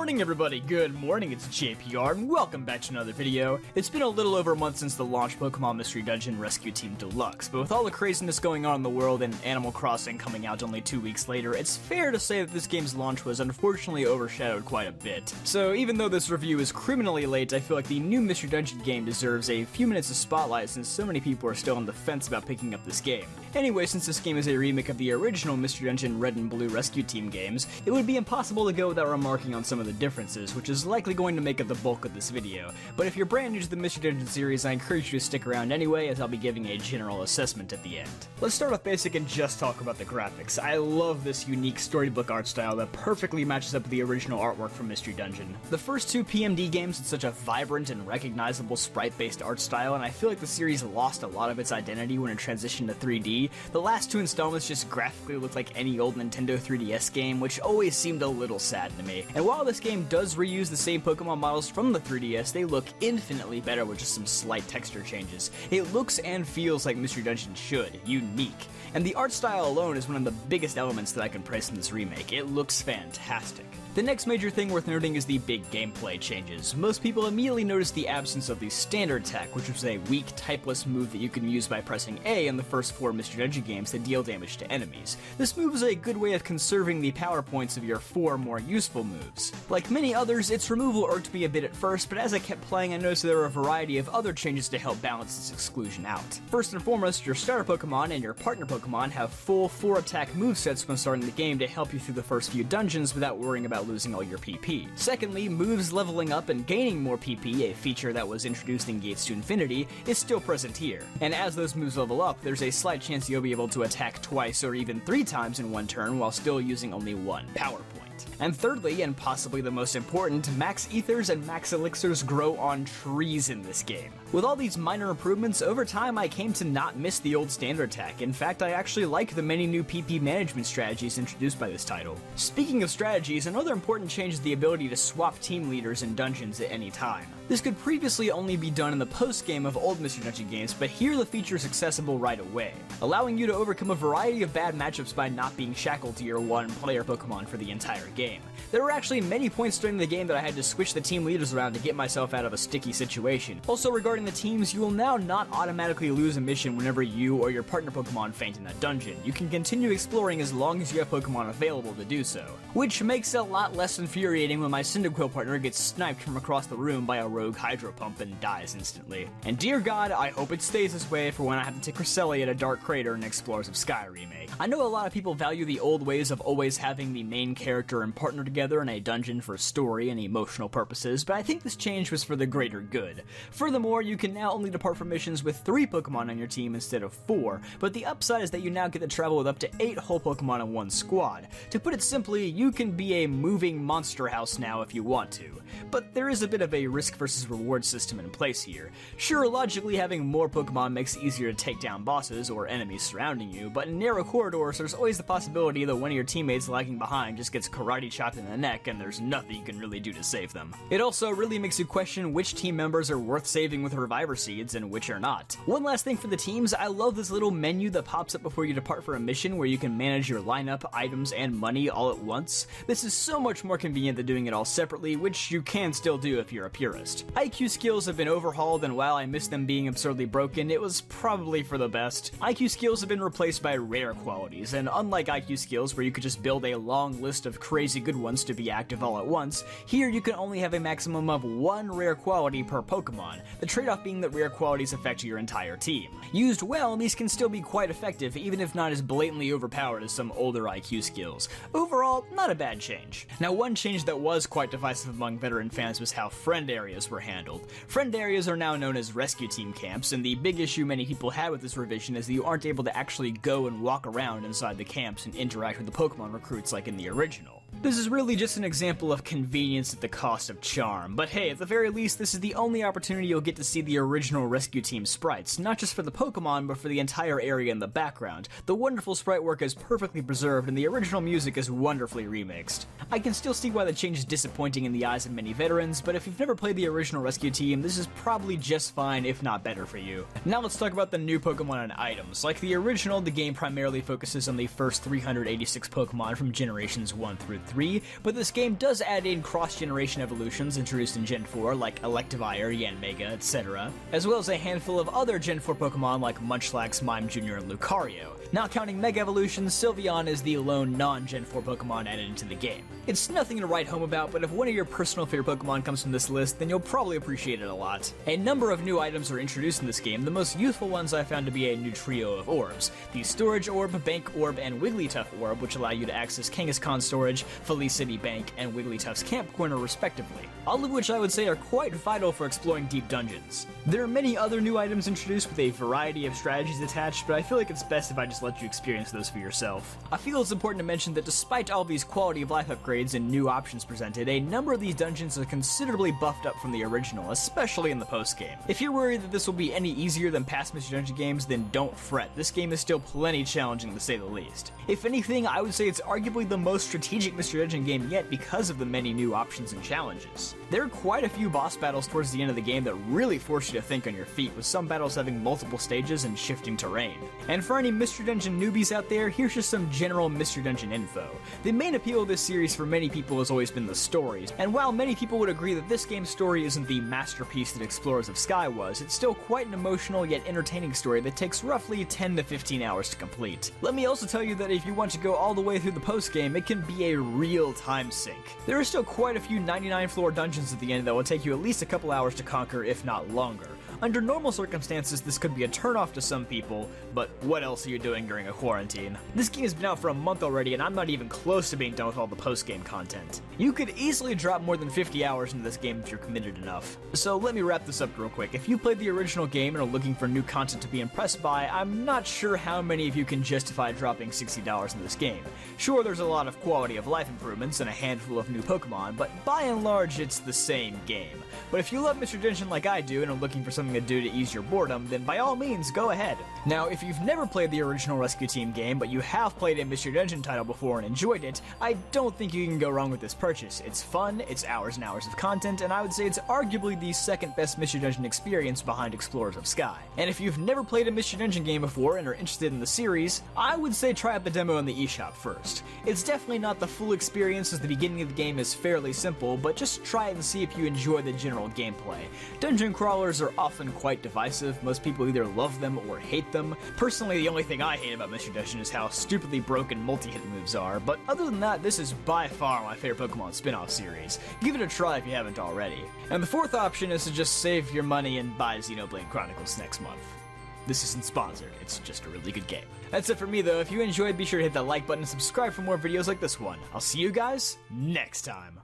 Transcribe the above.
morning, everybody. Good morning, it's JPR, and welcome back to another video. It's been a little over a month since the launch Pokemon Mystery Dungeon Rescue Team Deluxe, but with all the craziness going on in the world and Animal Crossing coming out only 2 weeks later, it's fair to say that this game's launch was unfortunately overshadowed quite a bit. So even though this review is criminally late, I feel like the new Mystery Dungeon game deserves a few minutes of spotlight since so many people are still on the fence about picking up this game. Anyway, since this game is a remake of the original Mystery Dungeon Red and Blue Rescue Team games, it would be impossible to go without remarking on some of the differences, which is likely going to make up the bulk of this video. But if you're brand new to the Mystery Dungeon series, I encourage you to stick around anyway, as I'll be giving a general assessment at the end. Let's start off basic and just talk about the graphics. I love this unique storybook art style that perfectly matches up with the original artwork from Mystery Dungeon. The first two PMD games had such a vibrant and recognizable sprite-based art style, and I feel like the series lost a lot of its identity when it transitioned to 3D. The last two installments just graphically look like any old Nintendo 3DS game, which always seemed a little sad to me. And while this game does reuse the same Pokemon models from the 3DS, they look infinitely better with just some slight texture changes. It looks and feels like Mystery Dungeon should, unique. And the art style alone is one of the biggest elements that I can praise in this remake. It looks fantastic. The next major thing worth noting is the big gameplay changes. Most people immediately notice the absence of the standard attack, which was a weak, typeless move that you can use by pressing A in the first 4 Mystery Dungeon games to deal damage to enemies. This move is a good way of conserving the power points of your 4 more useful moves. Like many others, its removal irked me a bit at first, but as I kept playing I noticed there were a variety of other changes to help balance its exclusion out. First and foremost, your starter Pokemon and your partner Pokemon have full 4-attack movesets when starting the game to help you through the first few dungeons without worrying about losing all your PP. Secondly, moves leveling up and gaining more PP, a feature that was introduced in Gates to Infinity, is still present here. And as those moves level up, there's a slight chance you'll be able to attack twice or even 3 times in one turn while still using only 1 power point. And thirdly, and possibly the most important, Max Ethers and Max Elixirs grow on trees in this game. With all these minor improvements, over time I came to not miss the old standard attack. In fact, I actually like the many new PP management strategies introduced by this title. Speaking of strategies, another important change is the ability to swap team leaders in dungeons at any time. This could previously only be done in the post-game of old Mystery Dungeon games, but here the feature is accessible right away, allowing you to overcome a variety of bad matchups by not being shackled to your one-player Pokemon for the entire game. There were actually many points during the game that I had to switch the team leaders around to get myself out of a sticky situation. Also, regarding the teams, you will now not automatically lose a mission whenever you or your partner Pokemon faint in that dungeon. You can continue exploring as long as you have Pokemon available to do so, which makes it a lot less infuriating when my Cyndaquil partner gets sniped from across the room by a rogue Hydro Pump and dies instantly. And dear God, I hope it stays this way for when I have to take Cresselia at a Dark Crater in Explorers of Sky remake. I know a lot of people value the old ways of always having the main character and partner together in a dungeon for story and emotional purposes, but I think this change was for the greater good. Furthermore, you can now only depart from missions with 3 Pokemon on your team instead of 4, but the upside is that you now get to travel with up to 8 whole Pokemon in one squad. To put it simply, you can be a moving monster house now if you want to. But there is a bit of a risk versus reward system in place here. Sure, logically having more Pokemon makes it easier to take down bosses or enemies surrounding you, but in narrow corridors there's always the possibility that one of your teammates lagging behind just gets karate chopped in the neck and there's nothing you can really do to save them. It also really makes you question which team members are worth saving with Reviver Seeds and which are not. One last thing for the teams, I love this little menu that pops up before you depart for a mission where you can manage your lineup, items, and money all at once. This is so much more convenient than doing it all separately, which you can still do if you're a purist. IQ skills have been overhauled, and while I miss them being absurdly broken, it was probably for the best. IQ skills have been replaced by rare qualities, and unlike IQ skills where you could just build a long list of crazy good ones to be active all at once, here you can only have a maximum of 1 rare quality per Pokemon, the trade-off being that rare qualities affect your entire team. Used well, these can still be quite effective, even if not as blatantly overpowered as some older IQ skills. Overall, not a bad change. Now, one change that was quite divisive among veteran fans was how friend areas were handled. Friend areas are now known as rescue team camps, and the big issue many people had with this revision is that you aren't able to actually go and walk around inside the camps and interact with the Pokemon recruits like in the original. This is really just an example of convenience at the cost of charm, but hey, at the very least, this is the only opportunity you'll get to see the original Rescue Team sprites, not just for the Pokemon, but for the entire area in the background. The wonderful sprite work is perfectly preserved, and the original music is wonderfully remixed. I can still see why the change is disappointing in the eyes of many veterans, but if you've never played the original Rescue Team, this is probably just fine, if not better for you. Now let's talk about the new Pokemon and items. Like the original, the game primarily focuses on the first 386 Pokemon from generations 1 through 3. 3, but this game does add in cross-generation evolutions introduced in Gen 4 like Electivire, Yanmega, etc., as well as a handful of other Gen 4 Pokemon like Munchlax, Mime Jr., and Lucario. Not counting Mega Evolutions, Sylveon is the lone non-Gen 4 Pokemon added into the game. It's nothing to write home about, but if one of your personal favorite Pokemon comes from this list, then you'll probably appreciate it a lot. A number of new items are introduced in this game, the most useful ones I found to be a new trio of orbs. The Storage Orb, Bank Orb, and Wigglytuff Orb, which allow you to access Kangaskhan Storage, Felicity Bank, and Wigglytuff's Camp Corner respectively, all of which I would say are quite vital for exploring deep dungeons. There are many other new items introduced with a variety of strategies attached, but I feel like it's best if I just let you experience those for yourself. I feel it's important to mention that despite all these quality of life upgrades and new options presented, a number of these dungeons are considerably buffed up from the original, especially in the post-game. If you're worried that this will be any easier than past Mystery Dungeon games, then don't fret, this game is still plenty challenging to say the least. If anything, I would say it's arguably the most strategic Mystery Dungeon game yet because of the many new options and challenges. There are quite a few boss battles towards the end of the game that really force you to think on your feet, with some battles having multiple stages and shifting terrain. And for any Mystery Dungeon newbies out there, here's just some general Mystery Dungeon info. The main appeal of this series for many people has always been the stories, and while many people would agree that this game's story isn't the masterpiece that Explorers of Sky was, it's still quite an emotional yet entertaining story that takes roughly 10 to 15 hours to complete. Let me also tell you that if you want to go all the way through the post-game, it can be a real time sink. There are still quite a few 99 floor dungeons at the end that will take you at least a couple hours to conquer, if not longer. Under normal circumstances, this could be a turnoff to some people, but what else are you doing during a quarantine? This game has been out for a month already, and I'm not even close to being done with all the post-game content. You could easily drop more than 50 hours into this game if you're committed enough. So let me wrap this up real quick. If you played the original game and are looking for new content to be impressed by, I'm not sure how many of you can justify dropping $60 into this game. Sure, there's a lot of quality of life improvements and a handful of new Pokemon, but by and large, it's the same game. But if you love Mystery Dungeon like I do and are looking for something to do to ease your boredom, then by all means, go ahead. Now, if you've never played the original Rescue Team game, but you have played a Mystery Dungeon title before and enjoyed it, I don't think you can go wrong with this purchase. It's fun, it's hours and hours of content, and I would say it's arguably the second best Mystery Dungeon experience behind Explorers of Sky. And if you've never played a Mystery Dungeon game before and are interested in the series, I would say try out the demo in the eShop first. It's definitely not the full experience, as the beginning of the game is fairly simple, but just try it and see if you enjoy the general gameplay. Dungeon crawlers are often quite divisive. Most people either love them or hate them. Personally, the only thing I hate about Mystery Dungeon is how stupidly broken multi-hit moves are, but other than that, this is by far my favorite Pokemon spin-off series. Give it a try if you haven't already. And the fourth option is to just save your money and buy Xenoblade Chronicles next month. This isn't sponsored, it's just a really good game. That's it for me though. If you enjoyed, be sure to hit that like button and subscribe for more videos like this one. I'll see you guys next time.